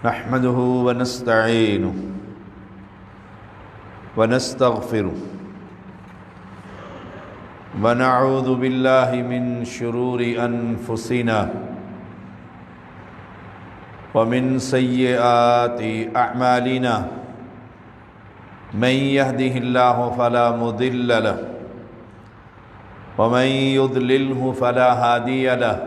نحمده ونستعينه ونستغفره ونعوذ بالله من شرور أنفسنا ومن سيئات أعمالنا من يهده الله فلا مضل له ومن يضلله فلا هادي له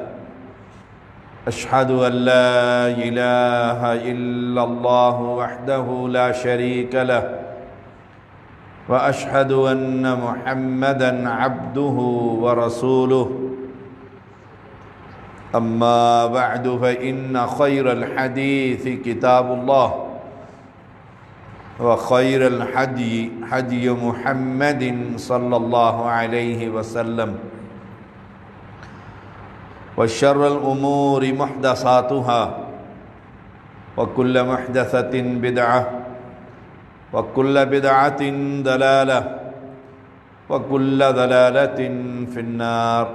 أشهد أن لا إله إلا الله وحده لا شريك له وأشهد أن محمدًا عبده ورسوله أما بعد فإن خير الحديث كتاب الله وخير الهدي هدي محمد صلى الله عليه وسلم وشر الأمور محدثاتها وكل محدثة بدعة وكل بدعة ضلالة وكل ضلالة في النار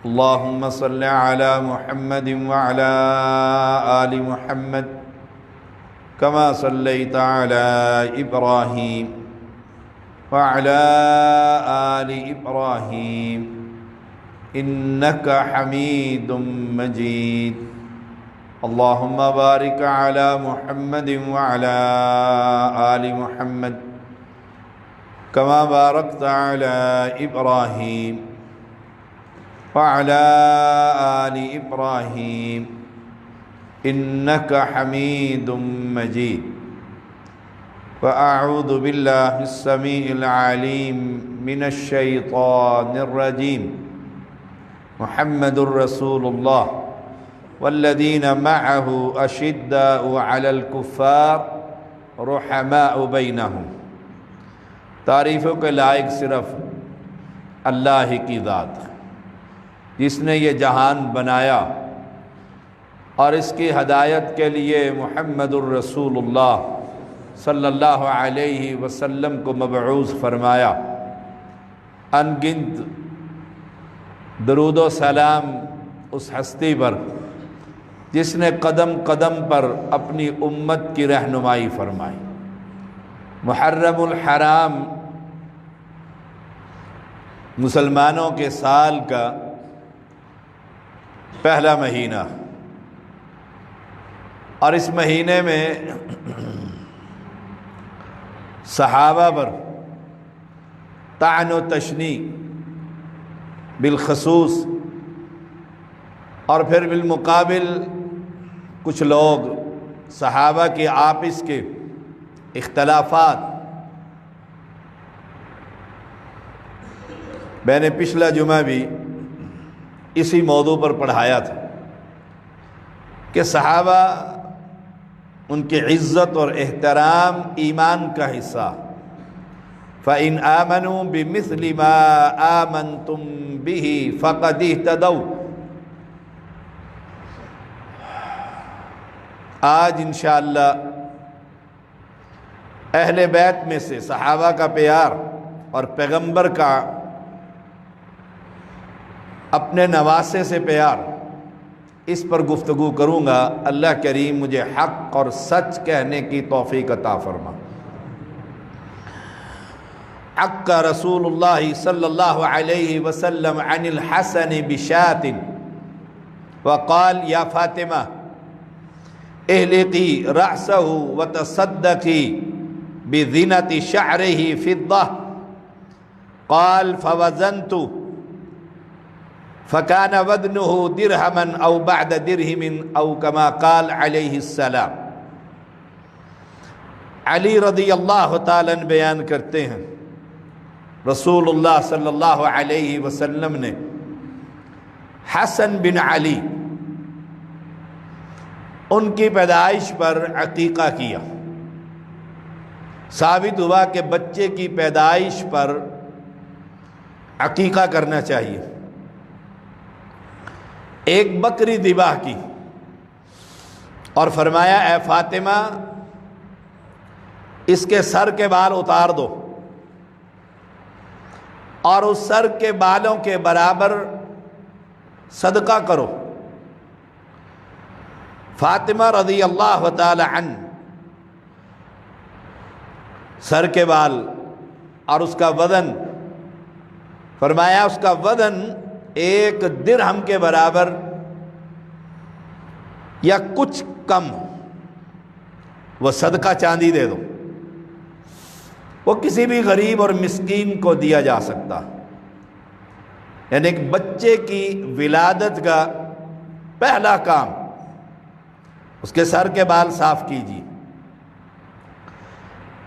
اللهم صل على محمد وعلى آل محمد كما صليت على إبراهيم وعلى آل إبراهيم إنك حميد مجيد اللهم بارك على محمد وعلى آل محمد كما باركت على إبراهيم وعلى آل إبراهيم إنك حميد مجيد وأعوذ بالله السميع العليم من الشيطان الرجيم محمد رسول الله والذين معه أشداء على الكفار رحماء بينهم تعریفوں کے لائق صرف اللہ کی ذات جس نے یہ جہان بنایا اور اس کی ہدایت کے لیے محمد الرسول اللہ صلی اللہ علیہ وسلم کو مبعوث فرمایا ان گنت درود و سلام اس ہستی پر جس نے قدم قدم پر اپنی امت کی رہنمائی فرمائی محرم الحرام مسلمانوں کے سال کا پہلا مہینہ اور اس مہینے میں صحابہ پر طعن و تشنیع بالخصوص اور پھر بالمقابل کچھ لوگ صحابہ کے آپس کے اختلافات میں نے پچھلا جمعہ بھی اسی موضوع پر پڑھایا تھا کہ صحابہ ان کی عزت اور احترام ایمان کا حصہ فَإِنْ آمَنُوا بِمِثْلِ مَا آمَنْتُمْ بِهِ فَقَدْ اهْتَدَوْا آج انشاءاللہ اہل بیت میں سے صحابہ کا پیار اور پیغمبر کا اپنے نواسے سے پیار اس پر گفتگو کروں گا اللہ کریم مجھے حق اور سچ کہنے کی توفیق عطا فرما عق رسول اللہ صلی اللہ علیہ وسلم عن الحسن بشات وقال یا فاطمہ احلقی رأسہ وتصدقی بذنة شعره فضة قال فوزنت فكان وزنه درهما أو بعد درهم أو كما قال عليه السلام علی رضی اللہ تعالیٰ عنہ بیان کرتے ہیں رسول اللہ صلی اللہ علیہ وسلم نے حسن بن علی ان کی پیدائش پر عقیقہ کیا ثابت ہوا کہ بچے کی پیدائش پر عقیقہ کرنا چاہیے ایک بکری ذبح کی اور فرمایا اے فاطمہ اس کے سر کے بال اتار دو اور اس سر کے بالوں کے برابر صدقہ کرو فاطمہ رضی اللہ تعالی عنہ سر کے بال اور اس کا وزن، فرمایا اس کا وزن 1 درہم کے برابر یا کچھ کم، وہ صدقہ چاندی دے دو، وہ کسی بھی غریب اور مسکین کو دیا جا سکتا۔ یعنی ایک بچے کی ولادت کا پہلا کام اس کے سر کے بال صاف کیجیے۔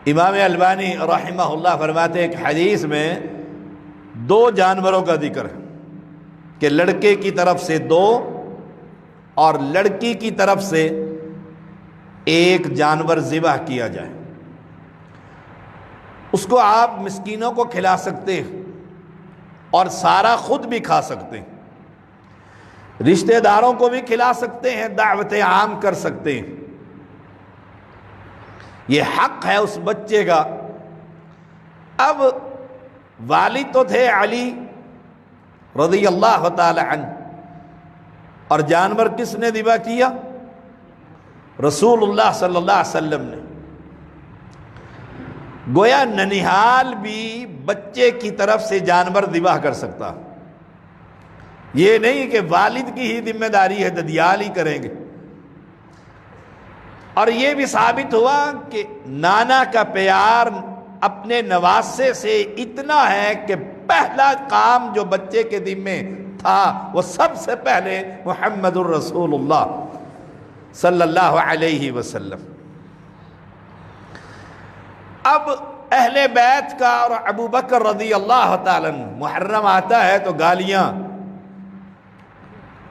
امام البانی رحمہ اللہ فرماتے ہیں ایک حدیث میں 2 جانوروں کا ذکر ہے کہ لڑکے کی طرف سے 2 اور لڑکی کی طرف سے 1 جانور ذبح کیا جائے، اس کو آپ مسکینوں کو کھلا سکتے ہیں اور سارا خود بھی کھا سکتے ہیں، رشتہ داروں کو بھی کھلا سکتے ہیں، دعوت عام کر سکتے ہیں۔ یہ حق ہے اس بچے کا۔ اب والد تو تھے علی رضی اللہ تعالی عنہ، اور جانور کس نے ذبح کیا؟ رسول اللہ صلی اللہ علیہ وسلم نے۔ گویا ننیحال بھی بچے کی طرف سے جانور ذبح کر سکتا، یہ نہیں کہ والد کی ہی ذمہ داری ہے ددیال ہی کریں گے۔ اور یہ بھی ثابت ہوا کہ نانا کا پیار اپنے نواسے سے اتنا ہے کہ پہلا کام جو بچے کے ذمے تھا وہ سب سے پہلے محمد الرسول اللہ صلی اللہ علیہ وسلم۔ اب اہل بیت کا اور ابو بکر رضی اللہ تعالی عنہ، محرم آتا ہے تو گالیاں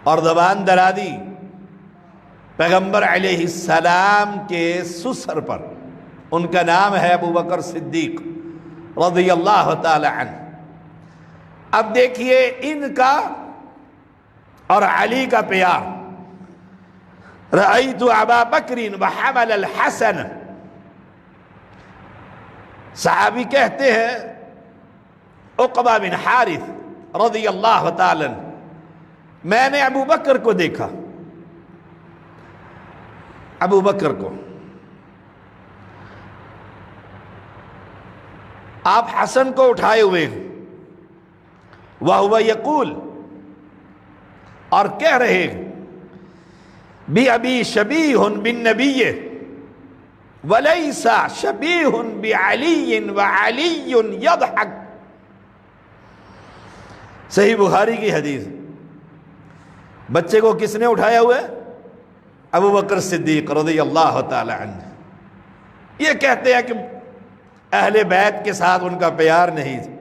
اور زبان درازی پیغمبر علیہ السلام کے سسر پر، ان کا نام ہے ابو بکر صدیق رضی اللہ تعالی عنہ۔ اب دیکھیے ان کا اور علی کا پیار۔ رأیت ابا بکر وحمل الحسن، صحابی کہتے ہیں عقبہ بن حارث رضی اللہ تعالی عنہ، میں نے ابو بکر کو دیکھا، ابو بکر کو آپ حسن کو اٹھائے ہوئے ہیں، وَهُوَ يَقُولُ، اور کہہ رہے ہیں بِأَبِي شَبِيهٌ بِالنَّبِيِّ وَلَيْسَ شَبِيهٌ بِعَلِيٍّ وَعَلِيٌّ يَضْحَكُ۔ صحیح بخاری کی حدیث۔ بچے کو کس نے اٹھایا ہوا ہے؟ ابو بکر صدیق رضی اللہ تعالی عنہ۔ یہ کہتے ہیں کہ اہل بیت کے ساتھ ان کا پیار نہیں تھا،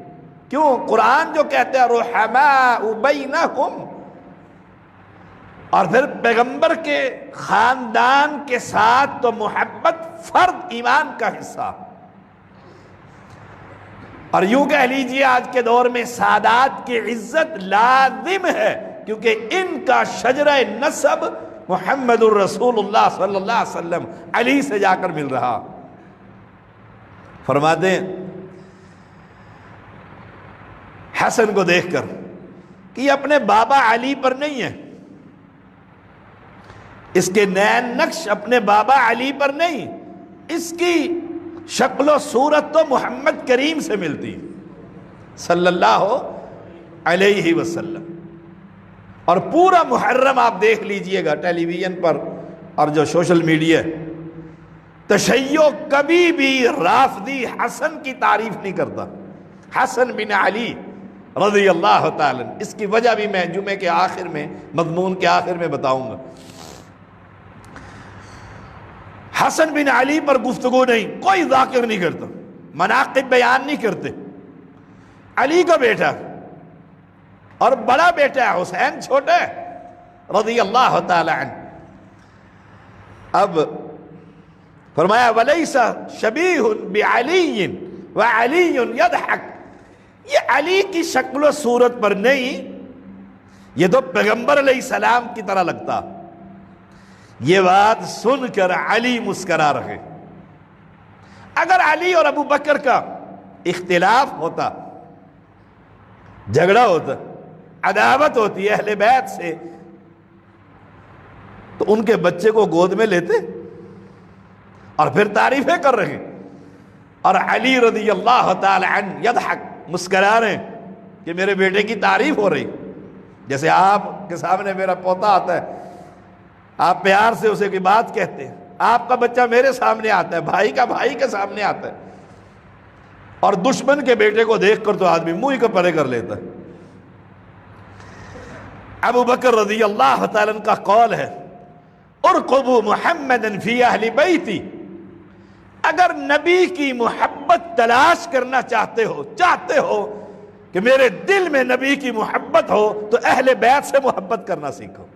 کیوں؟ قرآن جو کہتے ہیں رحماء بینہم، اور پھر پیغمبر کے خاندان کے ساتھ تو محبت فرد ایمان کا حصہ۔ اور یوں کہہ لیجئے آج کے دور میں سادات کی عزت لازم ہے، کیونکہ ان کا شجرہ نسب محمد الرسول اللہ صلی اللہ علیہ وسلم علی سے جا کر مل رہا۔ فرماتے ہیں حسن کو دیکھ کر کہ یہ اپنے بابا علی پر نہیں ہے، اس کے نین نقش اپنے بابا علی پر نہیں، اس کی شکل و صورت تو محمد کریم سے ملتی صلی اللہ علیہ وسلم۔ اور پورا محرم آپ دیکھ لیجئے گا ٹیلی ویژن پر اور جو سوشل میڈیا، تشیع کبھی بھی رافضی حسن کی تعریف نہیں کرتا، حسن بن علی رضی اللہ تعالی عنہ۔ اس کی وجہ بھی میں جمعے کے آخر میں، مضمون کے آخر میں بتاؤں گا۔ حسن بن علی پر گفتگو نہیں، کوئی ذاکر نہیں کرتا، مناقب بیان نہیں کرتے۔ علی کا بیٹا اور بڑا بیٹا ہے حسین، چھوٹا ہے رضی اللہ تعالی عنہ۔ اب فرمایا وَلَيْسَ شَبِيهٌ بِعَلِيٍّ وَعَلِيٌّ يَضْحَكُ، یہ علی کی شکل و صورت پر نہیں، یہ تو پیغمبر علیہ السلام کی طرح لگتا۔ یہ بات سن کر علی مسکرا رہے۔ اگر علی اور ابو بکر کا اختلاف ہوتا، جھگڑا ہوتا، عداوت ہوتی اہل بیت سے، تو ان کے بچے کو گود میں لیتے اور پھر تعریفیں کر رہے ہیں، اور علی رضی اللہ تعالی عنہ یضحک، مسکرا رہے ہیں کہ میرے بیٹے کی تعریف ہو رہی، جیسے آپ کے سامنے میرا پوتا آتا ہے، آپ پیار سے اسے کوئی بات کہتے ہیں، آپ کا بچہ میرے سامنے آتا ہے، بھائی کا بھائی کے سامنے آتا ہے، اور دشمن کے بیٹے کو دیکھ کر تو آدمی منہ ہی کو پرے کر لیتا ہے۔ ابو بکر رضی اللہ تعالیٰ عنہ کا قول ہے، ارقبوا محمدا فی اہل بیتی، اگر نبی کی محبت تلاش کرنا چاہتے ہو کہ میرے دل میں نبی کی محبت ہو تو اہل بیت سے محبت کرنا سیکھو،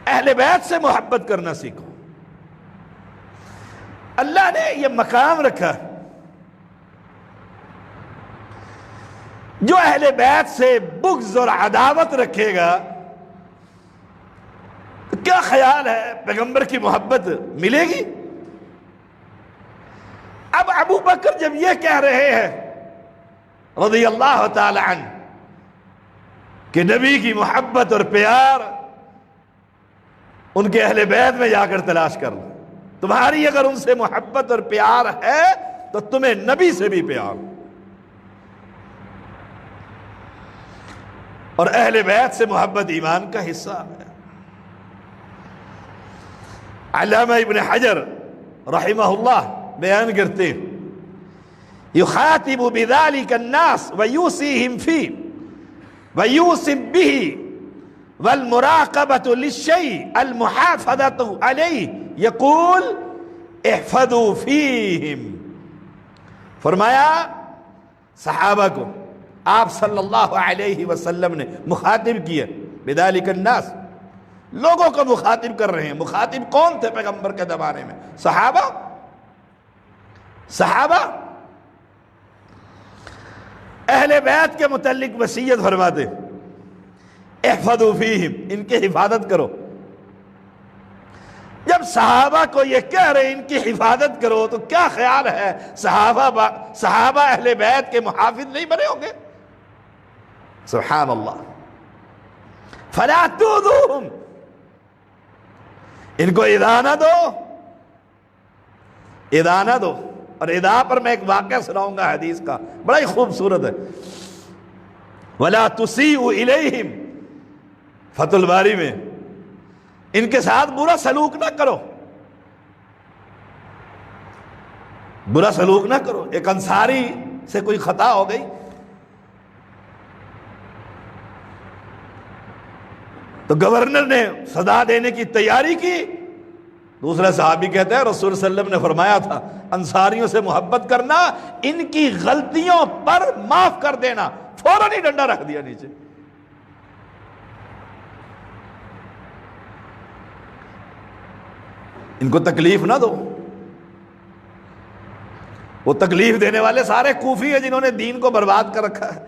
اہل بیت سے محبت کرنا سیکھو۔ اللہ نے یہ مقام رکھا، جو اہل بیت سے بغض اور عداوت رکھے گا، تو کیا خیال ہے پیغمبر کی محبت ملے گی؟ اب ابو بکر جب یہ کہہ رہے ہیں رضی اللہ تعالی عنہ کہ نبی کی محبت اور پیار ان کے اہل بیت میں جا کر تلاش کر لو، تمہاری اگر ان سے محبت اور پیار ہے تو تمہیں نبی سے بھی پیار، اور اہل بیت سے محبت ایمان کا حصہ ہے۔ علامہ ابن حجر رحمہ اللہ بیان کرتے ہیں، یخاطب بذلك الناس ویوصیہم فی ویوصب به والمراقبة للشیء المحافظة علیہ یقول احفظوا فیہم، فرمایا صحابہ کو آپ صلی اللہ علیہ وسلم نے مخاطب کیا، بذلك الناس، لوگوں کو مخاطب کر رہے ہیں۔ مخاطب کون تھے پیغمبر کے زمانے میں؟ صحابہ اہل بیت کے متعلق وصیت فرماتے، احفظوا فیہم، ان کی حفاظت کرو۔ جب صحابہ کو یہ کہہ رہے ان کی حفاظت کرو تو کیا خیال ہے صحابہ اہل بیت کے محافظ نہیں بنے ہوں گے؟ سبحان اللہ۔ فلا تؤذوہم، ان کو اذا نہ دو، اور اذا پر میں ایک واقعہ سناؤں گا حدیث کا، بڑا ہی خوبصورت ہے۔ ولا تسیئوا الیہم، فتح الباری میں، ان کے ساتھ برا سلوک نہ کرو، برا سلوک نہ کرو۔ ایک انصاری سے کوئی خطا ہو گئی تو گورنر نے سزا دینے کی تیاری کی، دوسرا صحابی کہتا ہے رسول صلی اللہ علیہ وسلم نے فرمایا تھا انصاریوں سے محبت کرنا، ان کی غلطیوں پر معاف کر دینا، فوراً ہی ڈنڈا رکھ دیا نیچے۔ ان کو تکلیف نہ دو۔ وہ تکلیف دینے والے سارے کوفی ہیں جنہوں نے دین کو برباد کر رکھا ہے۔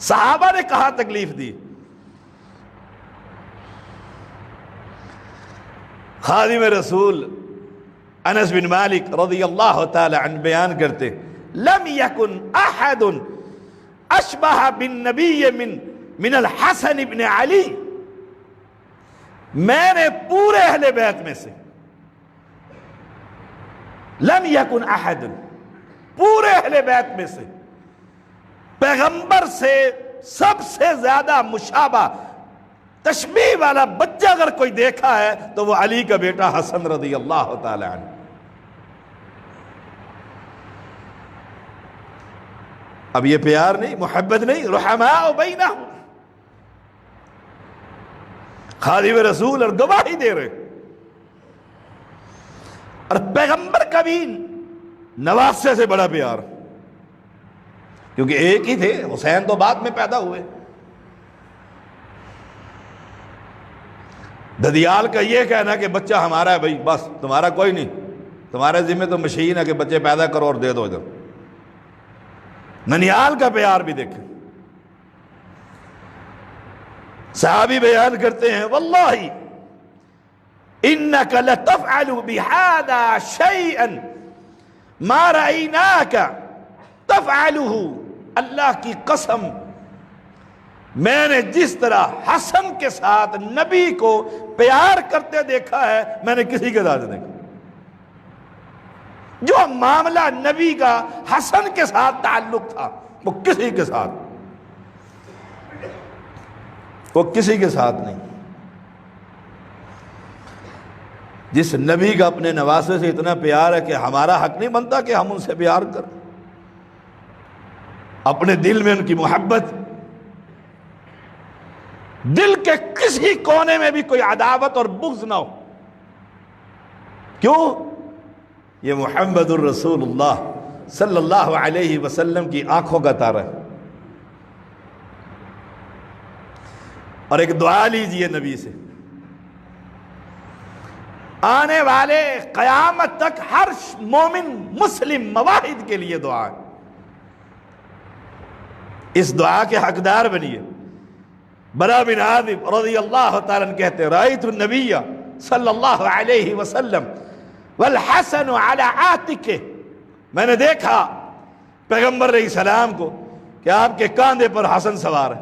صحابہ نے کہاں تکلیف دی؟ خادم رسول انس بن مالک رضی اللہ تعالی عنہ بیان کرتے، لم یکن احد اشبہ بالنبی من الحسن بن علی، میں نے پورے اہل بیت میں سے، لم یکن احد، پورے اہل بیت میں سے پیغمبر سے سب سے زیادہ مشابہ تشبیہ والا بچہ اگر کوئی دیکھا ہے تو وہ علی کا بیٹا حسن رضی اللہ تعالی عنہ۔ اب یہ پیار نہیں، محبت نہیں، رحماء بینہم، خادم رسول اور گواہی دے رہے، اور پیغمبر کا بھی نواسے سے بڑا پیار، کیونکہ ایک ہی تھے، حسین تو بعد میں پیدا ہوئے۔ ددیال کا یہ کہنا کہ بچہ ہمارا ہے بھائی، بس تمہارا کوئی نہیں، تمہارے ذمہ تو مشین ہے کہ بچے پیدا کرو اور دے دو ادھر۔ ننیال کا پیار بھی دیکھیں، صحابی بیان کرتے ہیں واللہ انک لتفعل بہذا شیئا ما رأیناک تفعلہ، اللہ کی قسم میں نے جس طرح حسن کے ساتھ نبی کو پیار کرتے دیکھا ہے میں نے کسی کے ساتھ دیکھا۔ جو معاملہ نبی کا حسن کے ساتھ تعلق تھا وہ کسی کے ساتھ نہیں۔ جس نبی کا اپنے نواسے سے اتنا پیار ہے کہ ہمارا حق نہیں بنتا کہ ہم ان سے پیار کریں، اپنے دل میں ان کی محبت، دل کے کسی کونے میں بھی کوئی عداوت اور بغض نہ ہو۔ کیوں؟ یہ محمد الرسول اللہ صلی اللہ علیہ وسلم کی آنکھوں کا تارہ ہے۔ اور ایک دعا لیجئے نبی سے، آنے والے قیامت تک ہر مومن مسلم مواحد کے لیے دعا ہے، اس دعا کے حقدار بنیے۔ برا بن عازب رضی اللہ تعالیٰ عنہ کہتے ہیں رأیت النبی صلی اللہ علیہ وسلم والحسن علی عاتقہ، میں نے دیکھا پیغمبر علیہ السلام کو کہ آپ کے کاندھے پر حسن سوار ہے،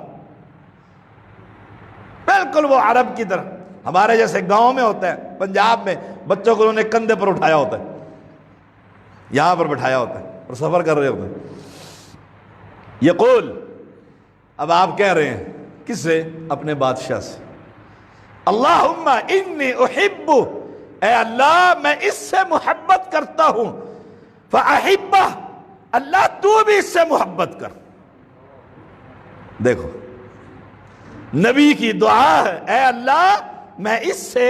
بالکل وہ عرب کی طرح، ہمارے جیسے گاؤں میں ہوتا ہے، پنجاب میں بچوں کو انہوں نے کندھے پر اٹھایا ہوتا ہے، یہاں پر بٹھایا ہوتا ہے اور سفر کر رہے ہوتے ہیں۔ یقول، اب آپ کہہ رہے ہیں کس سے؟ اپنے بادشاہ سے، اللہم انی احب، اے اللہ میں اس سے محبت کرتا ہوں، فاحبہ، اللہ تو بھی اس سے محبت کر۔ دیکھو نبی کی دعا ہے، اے اللہ میں اس سے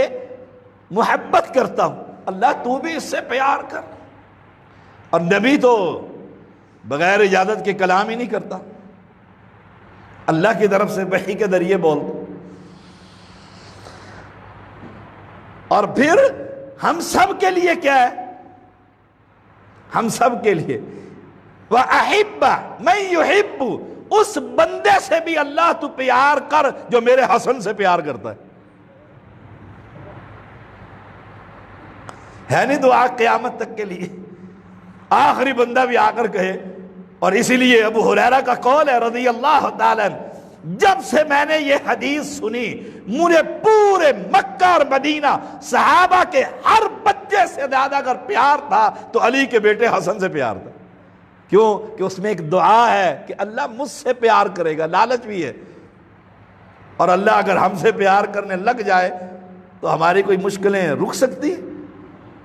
محبت کرتا ہوں، اللہ تو بھی اس سے پیار کر۔ اور نبی تو بغیر اجازت کے کلام ہی نہیں کرتا، اللہ کی طرف سے وحی کے ذریعے بولتا۔ اور پھر ہم سب کے لیے کیا ہے؟ ہم سب کے لیے وَأَحِبَّ مَن يُحِبُّ، اس بندے سے بھی اللہ تو پیار کر جو میرے حسن سے پیار کرتا ہے نہیں دعا قیامت تک کے لیے؟ آخری بندہ بھی آ کر کہے۔ اور اسی لیے ابو ہریرہ کا قول ہے رضی اللہ تعالیٰ عنہ، جب سے میں نے یہ حدیث سنی مجھے پورے مکہ اور مدینہ صحابہ کے ہر بچے سے زیادہ اگر پیار تھا تو علی کے بیٹے حسن سے پیار تھا۔ کیوں؟ کہ اس میں ایک دعا ہے کہ اللہ مجھ سے پیار کرے گا، لالچ بھی ہے، اور اللہ اگر ہم سے پیار کرنے لگ جائے تو ہماری کوئی مشکلیں رک سکتی؟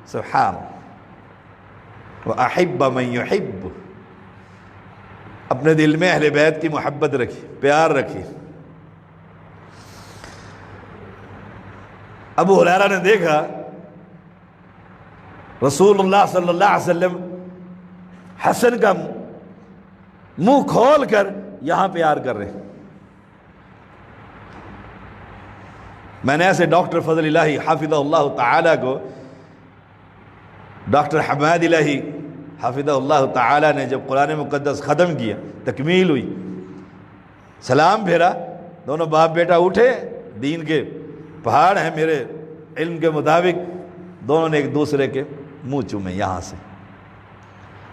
سبحان اللہ۔ وَأَحِبَّ مَن يُحِبُّ، اپنے دل میں اہل بیت کی محبت رکھی، پیار رکھی۔ ابو ہریرہ نے دیکھا رسول اللہ صلی اللہ علیہ وسلم حسن کا منہ کھول کر یہاں پیار کر رہے ہیں۔ میں نے ایسے ڈاکٹر فضل الہی حافظہ اللہ تعالیٰ کو، ڈاکٹر حماد الہی حافظہ اللہ تعالیٰ نے جب قرآن مقدس ختم کیا، تکمیل ہوئی، سلام پھیرا، دونوں باپ بیٹا اٹھے، دین کے پہاڑ ہیں میرے علم کے مطابق، دونوں نے ایک دوسرے کے منہ چومے یہاں سے۔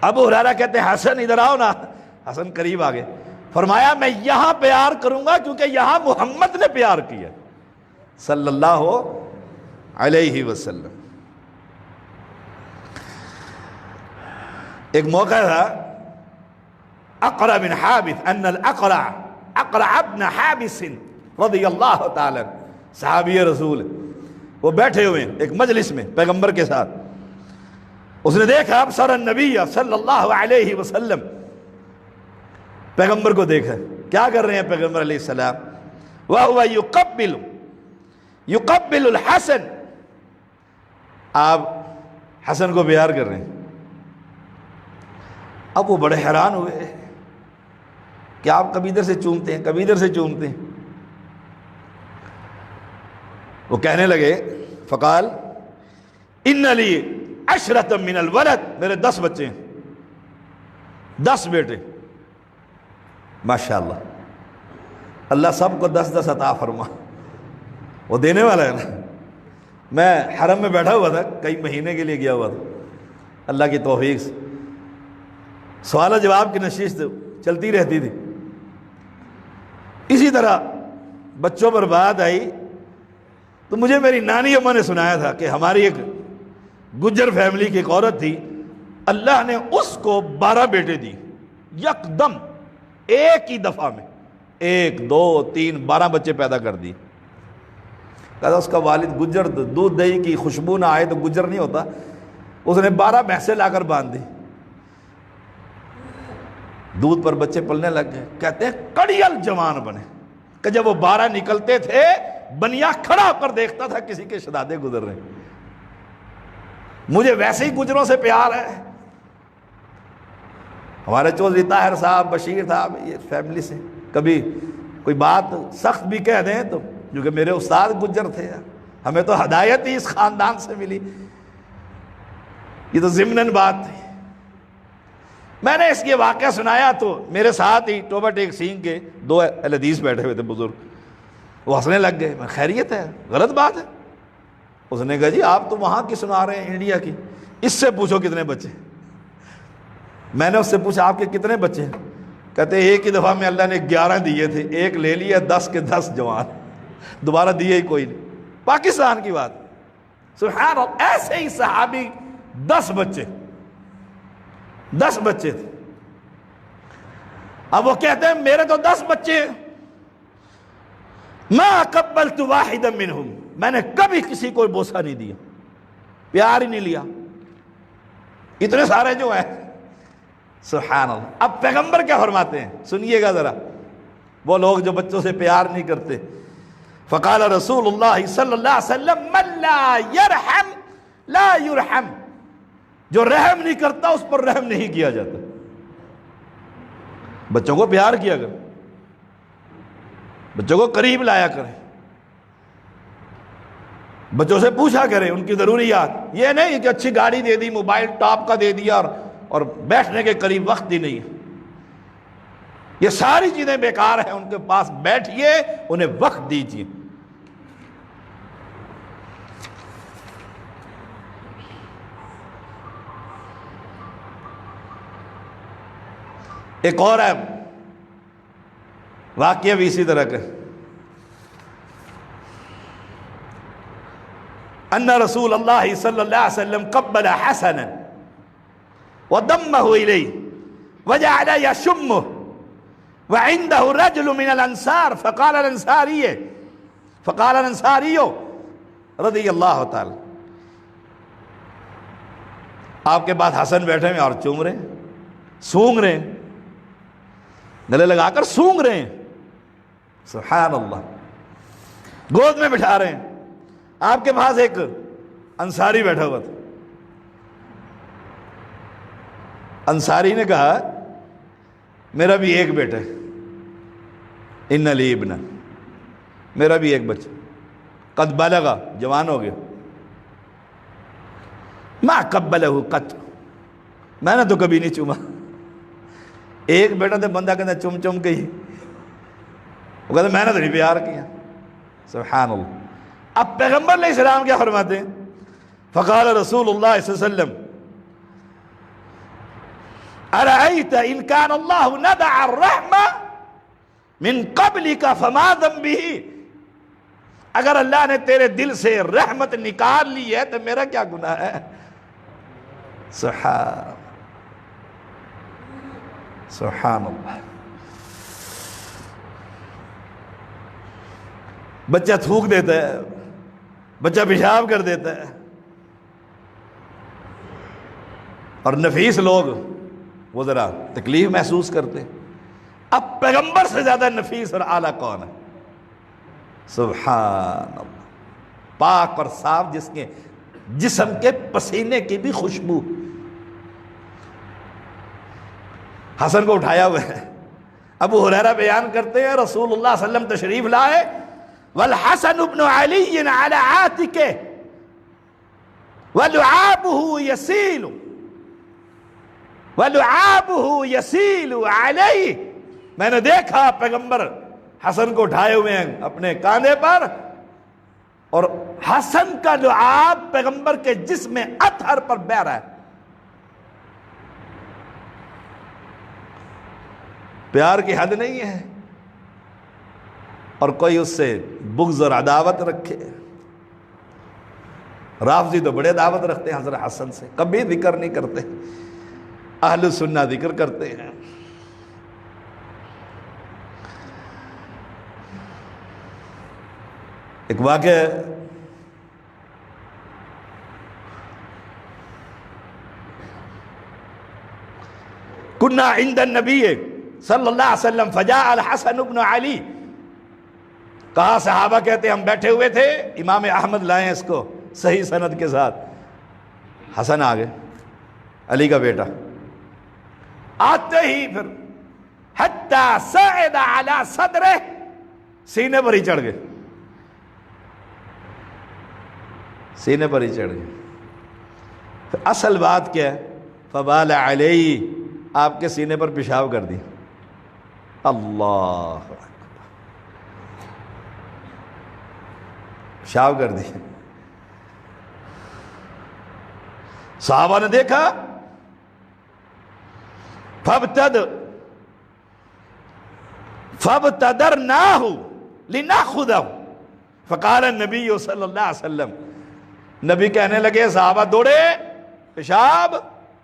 ابو ہریرہ کہتے ہیں حسن ادھر آؤ نا، حسن قریب آ گئے، فرمایا میں یہاں پیار کروں گا کیونکہ یہاں محمد نے پیار کیا صلی اللہ علیہ وسلم۔ ایک موقع تھا اقرع بن حابس، ان اقرع بن حابس رضی اللہ تعالی صحابی رسول، وہ بیٹھے ہوئے ایک مجلس میں پیغمبر کے ساتھ، اس نے دیکھا ابصر النبی صلی اللہ علیہ وسلم، پیغمبر کو دیکھا، کیا کر رہے ہیں پیغمبر علیہ السلام؟ وَهُوَ يُقَبِّلُ الْحَسَنِ، آپ حسن کو پیار کر رہے ہیں۔ اب وہ بڑے حیران ہوئے کہ آپ کبھی ادھر سے چومتے ہیں، کبھی ادھر سے چومتے ہیں۔ وہ کہنے لگے، فقال ان لی عشرۃ من الولد، میرے 10 بچے ہیں، 10 بیٹے، ماشاءاللہ، اللہ سب کو 10 عطا فرما، وہ دینے والا ہے نا۔ میں حرم میں بیٹھا ہوا تھا، کئی مہینے کے لیے گیا ہوا تھا، اللہ کی توفیق سے سوال و جواب کی نشست چلتی رہتی تھی، اسی طرح بچوں پر بات آئی تو مجھے میری نانی اماں نے سنایا تھا کہ ہماری ایک گجر فیملی کی ایک عورت تھی، اللہ نے اس کو 12 بیٹے دی، یکدم ایک ہی دفعہ میں 1 2 3 12 بچے پیدا کر دی۔ کہا اس کا والد گجر، دودھ دہی کی خوشبو نہ آئے تو گجر نہیں ہوتا، اس نے 12 بھینسیں لا کر باندھ دی، دودھ پر بچے پلنے لگ گئے۔ کہتے ہیں کڑیل جوان بنے کہ جب وہ 12 نکلتے تھے بنیا کھڑا ہو کر دیکھتا تھا کسی کے شہزادے گزر رہے ہیں۔ مجھے ویسے ہی گجروں سے پیار ہے، ہمارے چودھری طاہر صاحب، بشیر صاحب، یہ فیملی سے کبھی کوئی بات سخت بھی کہہ دیں تو، کیونکہ میرے استاد گجر تھے، ہمیں تو ہدایت ہی اس خاندان سے ملی، یہ تو ضمناً بات تھی۔ میں نے اس یہ واقعہ سنایا تو میرے ساتھ ہی ٹوبہ ٹیک سینگ کے 2 اہل حدیث بیٹھے ہوئے تھے بزرگ، وہ ہنسنے لگ گئے۔ میں خیریت ہے، غلط بات ہے؟ اس نے کہا جی آپ تو وہاں کی سنا رہے ہیں انڈیا کی، اس سے پوچھو کتنے بچے۔ میں نے اس سے پوچھا آپ کے کتنے بچے ہیں؟ کہتے ایک ہی دفعہ میں اللہ نے 11 دیے تھے، ایک لے لیا، 10 کے 10 جوان، دوبارہ دیے ہی کوئی نہیں۔ پاکستان کی بات، سبحان اللہ، ایسے ہی صحابی 10 بچے 10 بچے تھے۔ اب وہ کہتے ہیں میرے تو 10 بچے ہیں، ما قبلت واحدا منہم، میں نے کبھی کسی کو بوسہ نہیں دیا، پیار ہی نہیں لیا، اتنے سارے جو ہیں۔ سبحان اللہ۔ اب پیغمبر کیا فرماتے ہیں سنیے گا ذرا، وہ لوگ جو بچوں سے پیار نہیں کرتے۔ فقال رسول اللہ صلی اللہ علیہ وسلم من لا یرحم لا یرحم، جو رحم نہیں کرتا اس پر رحم نہیں کیا جاتا۔ بچوں کو پیار کیا کریں، بچوں کو قریب لایا کریں، بچوں سے پوچھا کریں ان کی ضروریات، یہ نہیں کہ اچھی گاڑی دے دی، موبائل ٹاپ کا دے دیا اور بیٹھنے کے قریب وقت ہی نہیں ہے۔ یہ ساری چیزیں بیکار ہیں، ان کے پاس بیٹھیے، انہیں وقت دیجیے۔ ایک اور ہے واقعہ بھی اسی طرح کا، ان رسول اللہ صلی اللہ علیہ وسلم قبل حسنا وضمه الیہ وجعل یشمه وعنده رجل من الانصار فقال الانصاری رضی اللہ تعالی، آپ کے بعد حسن بیٹھے ہیں اور چوم رہے ہیں، سونگ رہے ہیں، گلے لگا کر سونگ رہے ہیں، سبحان اللہ، گود میں بٹھا رہے ہیں۔ آپ کے پاس ایک انصاری بیٹھا ہوا تھا، انصاری نے کہا میرا بھی ایک بیٹا ہے، ان لی ابنا، میرا بھی ایک بچہ، قد بلغا، جوان ہو گیا، ما قبلہ قط، میں نے تو کبھی نہیں چوما۔ ایک بیٹا تو بندہ کہتا چم چم کے ہی، وہ کہتا میں نے تو نہیں پیار کیا۔ سبحان اللہ۔ اب پیغمبر علیہ السلام کیا فرماتے ہیں؟ فقال رسول اللہ صلی اللہ علیہ وسلم ارأیت ان کان اللہ ندع الرحمہ من قبلک فما ذنبہ، اگر اللہ نے تیرے دل سے رحمت نکال لی ہے تو میرا کیا گناہ ہے؟ سبحان اللہ۔ بچہ تھوک دیتا ہے، بچہ پیشاب کر دیتا ہے، اور نفیس لوگ وہ ذرا تکلیف محسوس کرتے ہیں۔ اب پیغمبر سے زیادہ نفیس اور اعلیٰ کون ہے؟ سبحان اللہ، پاک اور صاف، جس کے جسم کے پسینے کی بھی خوشبو۔ حسن کو اٹھایا ہوا ہے، ابو ہریرہ بیان کرتے ہیں رسول اللہ صلی اللہ علیہ وسلم تشریف لائے، والحسن ابن علی علی عاتقہ ولعابہ یسیل علیہ، میں نے دیکھا پیغمبر حسن کو اٹھائے ہوئے ہیں اپنے کاندھے پر، اور حسن کا لعاب پیغمبر کے جسم اطہر پر بہہ رہا ہے۔ پیار کی حد نہیں ہے، اور کوئی اس سے بغض اور عداوت رکھے. رافضی تو بڑے عداوت رکھتے ہیں حضرت حسن سے، کبھی ذکر نہیں کرتے. اہل سنہ ذکر کرتے ہیں. ایک واقعہ کنا عند النبی صلی اللہ علیہ وسلم فجاء الحسن بن علی. کہا صحابہ کہتے ہم بیٹھے ہوئے تھے، امام احمد لائے اس کو صحیح سند کے ساتھ. حسن آ گئے، علی کا بیٹا. آتے ہی پھر حتی صعد علی صدرہ، سینے پر ہی چڑھ گئے، سینے پر ہی چڑھ گئے. اصل بات کیا ہے؟ فبال علیہ، آپ کے سینے پر پیشاب کر دی. اللہ، پیشاب کر دی. صحابہ نے دیکھا، فابتدرناہ لناخذہ، فقال النبی صلی اللہ علیہ وسلم، نبی کہنے لگے صحابہ دوڑے، پیشاب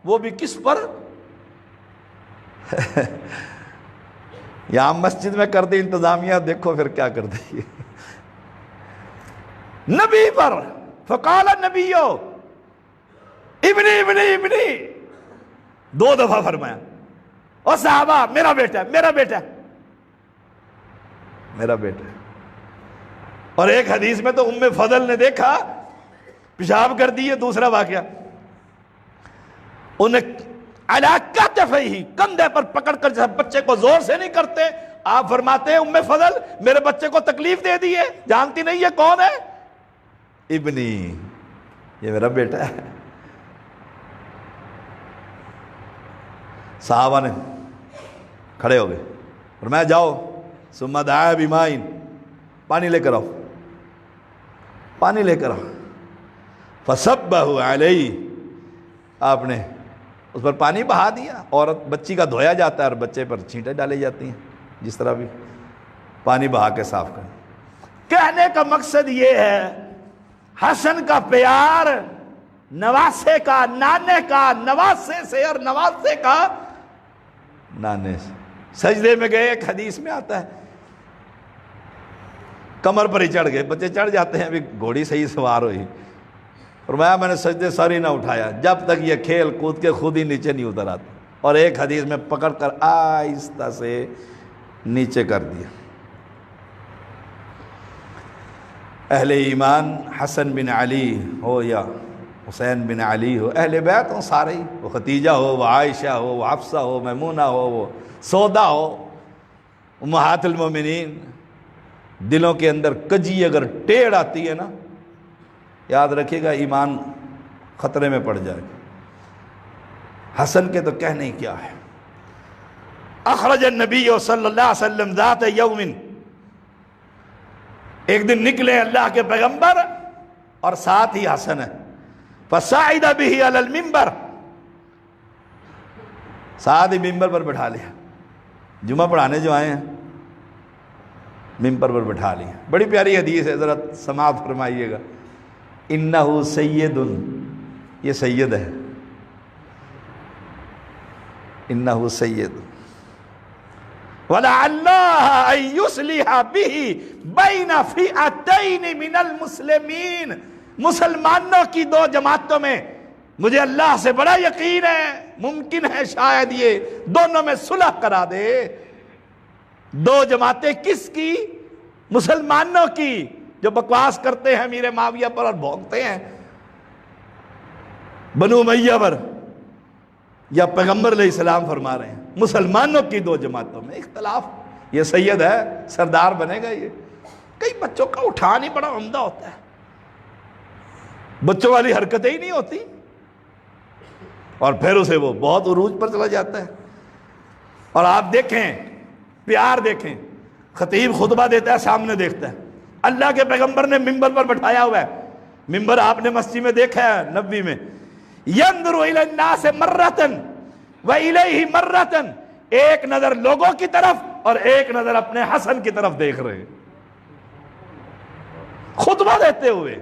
وہ بھی کس پر؟ یہاں مسجد میں کر دی انتظامیہ، دیکھو پھر کیا کر دی نبی پر. فقال النبی ابنی ابنی ابنی، 2 دفعہ فرمایا. اور صحابہ میرا بیٹا میرا بیٹا میرا بیٹا. اور ایک حدیث میں تو ام فضل نے دیکھا پیشاب کر دی. دوسرا واقعہ، انہیں علی کتفیہ، کندھے پر پکڑ کر، جب بچے کو زور سے نہیں کرتے، آپ فرماتے ہیں ام فضل میرے بچے کو تکلیف دے دی ہے، جانتی نہیں ہے کون ہے؟ ابنی، یہ میرا بیٹا ہے. صحابہ نے کھڑے ہو گئے، فرمایا جاؤ، ثم دعا بماء، پانی لے کر آؤ، پانی لے کر آؤ. فصبہ علیہ، آپ نے اس پر پانی بہا دیا. عورت بچی کا دھویا جاتا ہے اور بچے پر چھینٹیں ڈالی جاتی ہیں، جس طرح بھی پانی بہا کے صاف کریں. کہنے کا مقصد یہ ہے حسن کا پیار نواسے کا نانے کا، نواسے سے اور نواسے کا نانے سے. سجدے میں گئے، ایک حدیث میں آتا ہے کمر پر ہی چڑھ گئے. بچے چڑھ جاتے ہیں، ابھی گھوڑی صحیح سوار ہوئی. فرمایا میں نے سجدے سر ہی نہ اٹھایا جب تک یہ کھیل کود کے خود ہی نیچے نہیں اتر آتا. اور ایک حدیث میں پکڑ کر آہستہ سے نیچے کر دیا. اہل ایمان حسن بن علی ہو یا حسین بن علی ہو، اہل بیت ہوں سارے ہی، وہ ختیجہ ہو، وہ عائشہ ہو، وہ حفصہ ہو، میمونہ ہو، وہ سودا ہو، امہات المومنین، دلوں کے اندر کجی اگر ٹیڑھ آتی ہے نا، یاد رکھیے گا ایمان خطرے میں پڑ جائے گا. حسن کے تو کہنے ہی کیا ہے. اخرج النبی صلی اللہ علیہ وسلم ذات یوم، ایک دن نکلے اللہ کے پیغمبر اور ساتھ ہی حسن ہے. فصعد به علی المنبر، ساتھ ہی ممبر پر بٹھا لیا. جمعہ پڑھانے جو آئے ہیں ممبر پر بٹھا لیا. بڑی پیاری حدیث ہے، ذرا سماعت فرمائیے گا. انہ سید، یہ سید ہے، انہ سید. وَلَعَلَّهَ أَن يُصْلِحَ بِهِ بَيْنَ فِئَتَيْنِ مِنَ الْمُسْلِمِينَ، مسلمانوں کی 2 جماعتوں میں مجھے اللہ سے بڑا یقین ہے، ممکن ہے شاید یہ دونوں میں صلح کرا دے. 2 جماعتیں کس کی؟ مسلمانوں کی، جو بکواس کرتے ہیں امیر معاویہ پر اور بھونکتے ہیں بنو امیہ پر، یا پیغمبر علیہ السلام فرما رہے ہیں مسلمانوں کی 2 جماعتوں میں اختلاف. یہ سید ہے، سردار بنے گا. یہ کئی بچوں کا اٹھان ہی بڑا عمدہ ہوتا ہے، بچوں والی حرکتیں ہی نہیں ہوتی، اور پھر اسے وہ بہت عروج پر چلا جاتا ہے. اور آپ دیکھیں، پیار دیکھیں، خطیب خطبہ دیتا ہے، سامنے دیکھتا ہے. اللہ کے پیغمبر نے ممبر پر بٹھایا ہوا ہے. ممبر آپ نے مسجد میں دیکھا ہے نبوی میں، ينظر الى الناس مرتن والیہ مرتن، ایک نظر لوگوں کی طرف اور ایک نظر اپنے حسن کی طرف دیکھ رہے ہیں. خطبہ دیتے ہوئے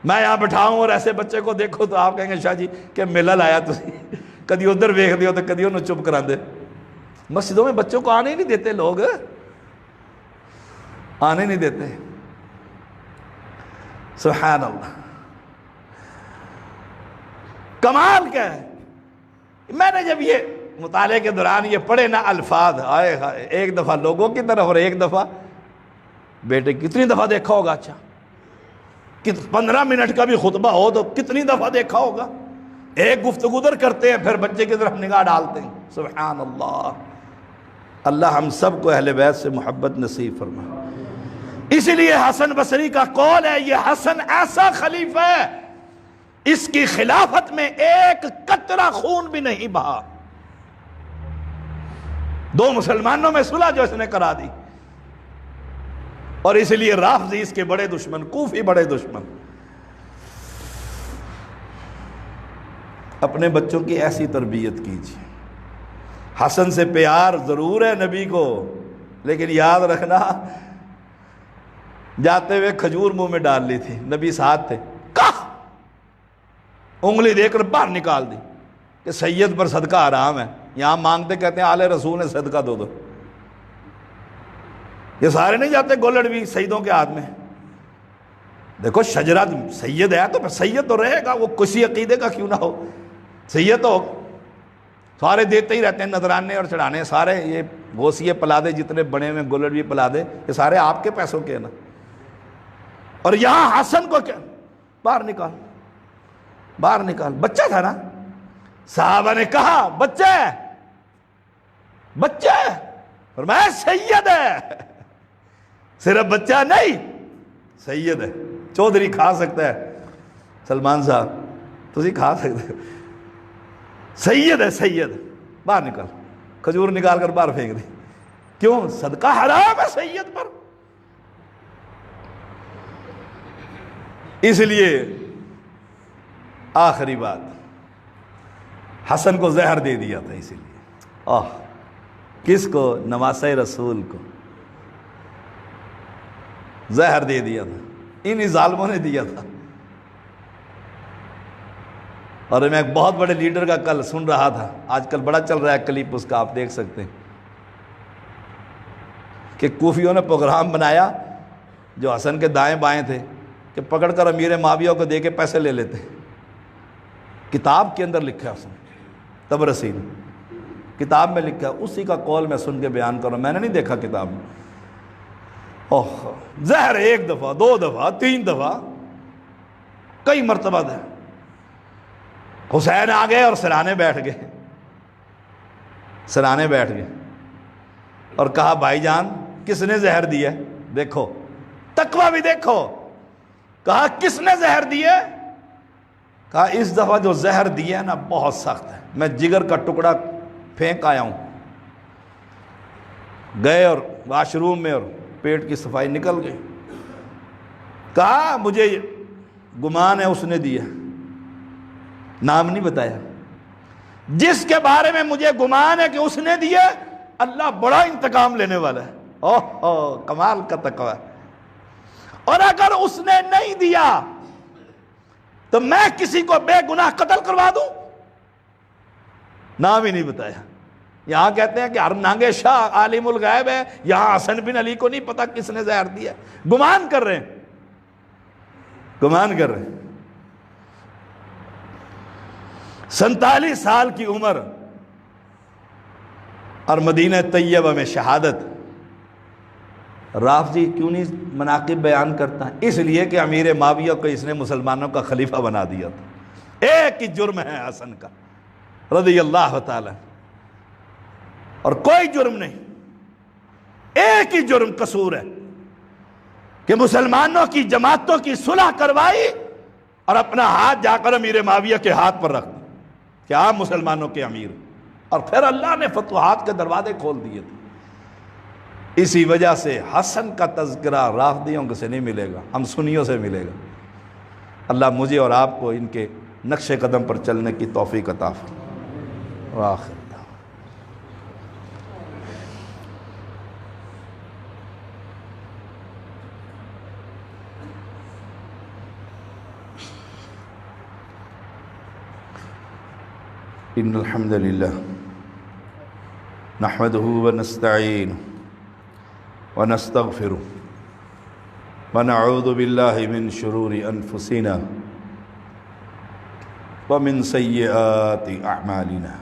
میں یہاں بٹھاؤں اور ایسے بچے کو دیکھو تو آپ کہیں گے شاہ جی کہ ملل آیا تسی کدی ادھر ویکھ دیو تو کدی انہوں چپ کرا دے. مسجدوں میں بچوں کو آنے ہی نہیں دیتے لوگ, آنے نہیں دیتے. سبحان اللہ. کمال کیا ہے, میں نے جب یہ مطالعے کے دوران یہ پڑھے نا الفاظ, آئے ہائے, ایک دفعہ لوگوں کی طرف اور ایک دفعہ بیٹے. کتنی دفعہ دیکھا ہوگا؟ اچھا 15 منٹ کا بھی خطبہ ہو تو کتنی دفعہ دیکھا ہوگا. ایک گفتگو در کرتے ہیں پھر بچے کی طرف نگاہ ڈالتے ہیں. سبحان اللہ. اللہ ہم سب کو اہل بیت سے محبت نصیب فرمائے. اسی لیے حسن بصری کا قول ہے یہ حسن ایسا خلیفہ ہے اس کی خلافت میں ایک قطرہ خون بھی نہیں بہا. 2 مسلمانوں میں صلح جو اس نے کرا دی, اور اس لیے رافضی اس کے بڑے دشمن, کوفی بڑے دشمن. اپنے بچوں کی ایسی تربیت کیجیے. حسن سے پیار ضرور ہے نبی کو, لیکن یاد رکھنا جاتے ہوئے کھجور منہ میں ڈال لی تھی, نبی ساتھ تھے, کہا انگلی دے کر باہر نکال دی کہ سید پر صدقہ حرام ہے. یہاں مانگتے کہتے ہیں آل رسول نے صدقہ دو. یہ سارے نہیں جاتے گولڑ بھی سیدوں کے ہاتھ میں. دیکھو شجرہ سید ہے تو پھر سید تو رہے گا, وہ کسی عقیدے کا کیوں نہ ہو, سید تو سارے دیتے ہی رہتے ہیں نذرانے اور چڑھانے. سارے یہ غوثیے پلادے جتنے بنے ہوئے گولڑ بھی پلادے یہ سارے آپ کے پیسوں کے ہیں نا. اور یہاں حسن کو کیا باہر نکال, باہر نکال. بچہ تھا نا, صحابہ نے کہا بچہ ہے, بچہ ہے, فرمایا سید ہے. صرف بچہ نہیں سید ہے. چودھری کھا سکتا ہے, سلمان صاحب تسی کھا سکتے ہو, سید ہے سید. باہر نکال, کھجور نکال کر باہر پھینک دی. کیوں؟ صدقہ حرام ہے سید پر. اس لیے آخری بات, حسن کو زہر دے دیا تھا. اسی لیے کس کو؟ نواسہ رسول کو زہر دے دیا تھا. انہی ظالموں نے دیا تھا. اور میں ایک بہت بڑے لیڈر کا کل سن رہا تھا, آج کل بڑا چل رہا ہے کلپ اس کا, آپ دیکھ سکتے ہیں, کہ کوفیوں نے پروگرام بنایا جو حسن کے دائیں بائیں تھے کہ پکڑ کر امیر معاویہ کو دے کے پیسے لے لیتے. کتاب کے اندر لکھا ہے, اس نے طبرسی نے کتاب میں لکھا ہے, اسی کا قول میں سن کے بیان کروں, میں نے نہیں دیکھا کتاب میں. زہر 1 دفعہ 2 دفعہ 3 دفعہ کئی مرتبہ ہے. حسین آ گئے اور سرانے بیٹھ گئے, سرانے بیٹھ گئے اور کہا بھائی جان کس نے زہر دیا؟ دیکھو تقویٰ بھی دیکھو. کہا کس نے زہر دیا؟ کہا اس دفعہ جو زہر دیا ہے نا بہت سخت ہے, میں جگر کا ٹکڑا پھینک آیا ہوں. گئے اور واش روم میں اور پیٹ کی صفائی نکل گئی. کہا مجھے گمان ہے اس نے دیا, نام نہیں بتایا. جس کے بارے میں مجھے گمان ہے کہ اس نے دیا, اللہ بڑا انتقام لینے والا ہے. کمال کا تقویٰ. اور اگر اس نے نہیں دیا تو میں کسی کو بے گناہ قتل کروا دوں؟ نام ہی نہیں بتایا. یہاں کہتے ہیں کہ ہر نانگے شاہ عالم الغیب ہے, یہاں حسن بن علی کو نہیں پتا کس نے زہر دیا. گمان کر رہے ہیں, گمان کر رہے ہیں. 47 سال کی عمر اور مدینہ طیبہ میں شہادت. رافضی کیوں نہیں مناقب بیان کرتا؟ اس لیے کہ امیر معاویہ کو اس نے مسلمانوں کا خلیفہ بنا دیا تھا. ایک ہی جرم ہے حسن کا رضی اللہ تعالی, اور کوئی جرم نہیں, ایک ہی جرم قصور ہے کہ مسلمانوں کی جماعتوں کی صلح کروائی اور اپنا ہاتھ جا کر امیر معاویہ کے ہاتھ پر رکھ دیا کہ آپ مسلمانوں کے امیر, اور پھر اللہ نے فتوحات کے دروازے کھول دیے تھے. اسی وجہ سے حسن کا تذکرہ رافضیوں سے نہیں ملے گا, ہم سنیوں سے ملے گا. اللہ مجھے اور آپ کو ان کے نقش قدم پر چلنے کی توفیق عطا فرمائے. آخر إن الحمد لله نحمده ونستعينه ونستغفره ونعوذ بالله من شرور أنفسنا ومن سيئات أعمالنا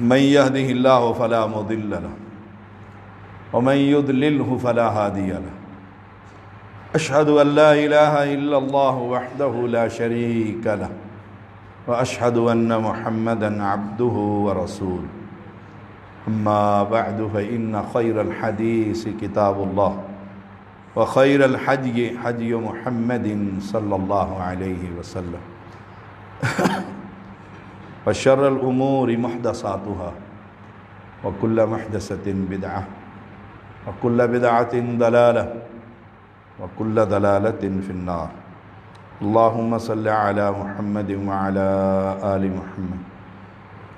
من يهده الله فلا مضل له ومن يضلله فلا هادي له أشهد أن لا إله إلا الله وحده لا شريك له وأشهد أن محمدًا عبده ورسوله أما بعد فإن خير الحديث كتاب الله وخير الحدي حدي محمد صلى الله عليه وسلم وشر الأمور محدثاتها وكل محدثة بدعة وكل بدعة ضلالة وكل ضلالة في النار اللهم صل على محمد وعلى آل محمد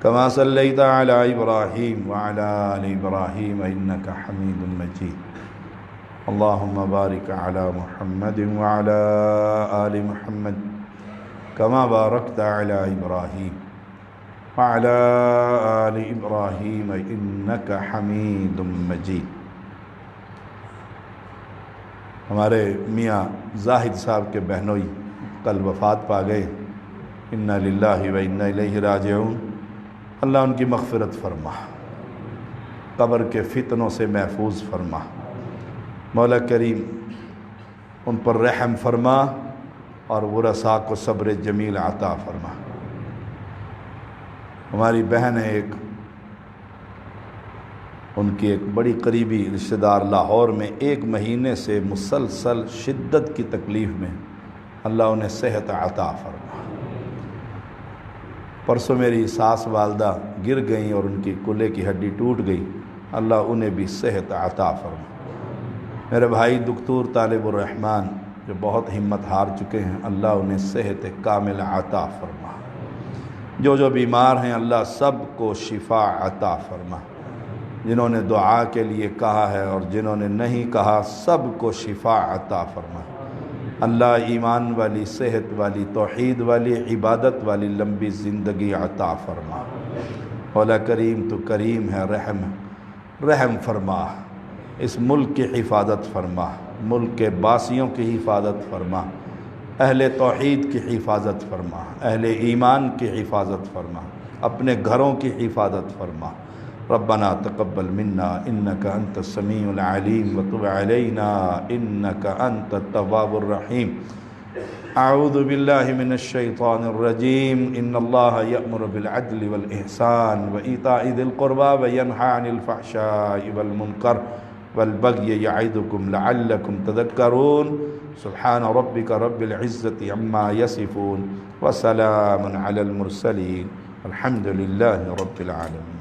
كما صليت على إبراهيم وعلى آل إبراهيم إنك حميد مجيد اللهم بارك على محمد وعلى آل محمد كما باركت على إبراهيم وعلى آل إبراهيم إنك حميد مجيد. ہمارے میاں زاہد صاحب کے بہنوئی کل وفات پا گئے. انا للہ و انا الیہ راجعون. اللہ ان کی مغفرت فرما، قبر کے فتنوں سے محفوظ فرما. مولا کریم ان پر رحم فرما اور ورثاء کو صبر جمیل عطا فرما. ہماری بہن ہے ایک، ان کی ایک بڑی قریبی رشتہ دار لاہور میں 1 مہینے سے مسلسل شدت کی تکلیف میں، اللہ انہیں صحت عطا فرما. پرسوں میری ساس والدہ گر گئیں اور ان کی کلے کی ہڈی ٹوٹ گئی، اللہ انہیں بھی صحت عطا فرما. میرے بھائی دکتور طالب الرحمن جو بہت ہمت ہار چکے ہیں، اللہ انہیں صحت کامل عطا فرما. جو بیمار ہیں اللہ سب کو شفا عطا فرما. جنہوں نے دعا کے لیے کہا ہے اور جنہوں نے نہیں کہا سب کو شفا عطا فرما. اللہ ایمان والی، صحت والی، توحید والی، عبادت والی لمبی زندگی عطا فرما. مولا کریم تو کریم ہے، رحم فرما. اس ملک کی حفاظت فرما، ملک کے باسیوں کی حفاظت فرما، اہل توحید کی حفاظت فرما، اہل ایمان کی حفاظت فرما، اپنے گھروں کی حفاظت فرما. ربنا تقبل منا انك انت السميع العليم وتب علينا انك انت التواب الرحيم. اعوذ بالله من الشيطان الرجيم. ان الله يأمر بالعدل والإحسان وإيتاء ذي القربى وينهى عن الفحشاء والمنكر والبغي يعظكم لعلكم تذكرون. سبحان ربك رب العزة عما يصفون وسلام على المرسلين والحمد لله رب العالمين.